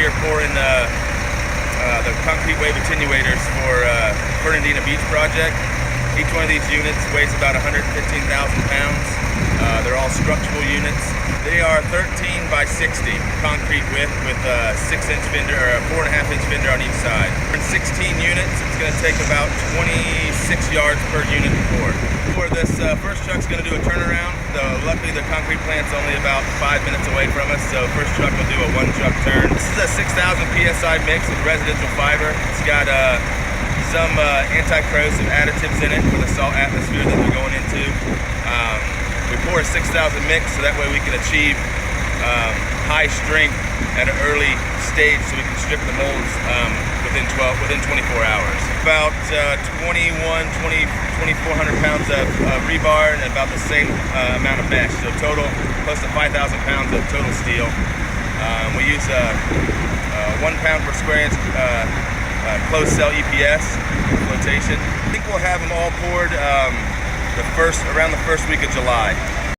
here pouring the concrete wave attenuators for Fernandina Beach project. Each one of these units weighs about 115,000 pounds. They're all structural units. They are 13 by 60 concrete width with a 6-inch fender or a 4.5-inch fender on each side. In 16 units, it's going to take about 26 yards per unit to pour. For this first truck's going to do a turnaround. Luckily, the concrete plant's only about 5 minutes away from us, so first truck will do a 1-truck turn. This is a 6,000 PSI mix with residential fiber. It's got some anti-corrosive additives in it for the salt atmosphere that they're going into. We pour a 6,000 mix so that way we can achieve high strength at an early stage so we can strip the molds within 24 hours. About 2,400 pounds of rebar and about the same amount of mesh. So total, close to 5,000 pounds of total steel. We use 1 pound per square inch closed cell EPS flotation. I think we'll have them all poured around the first week of July.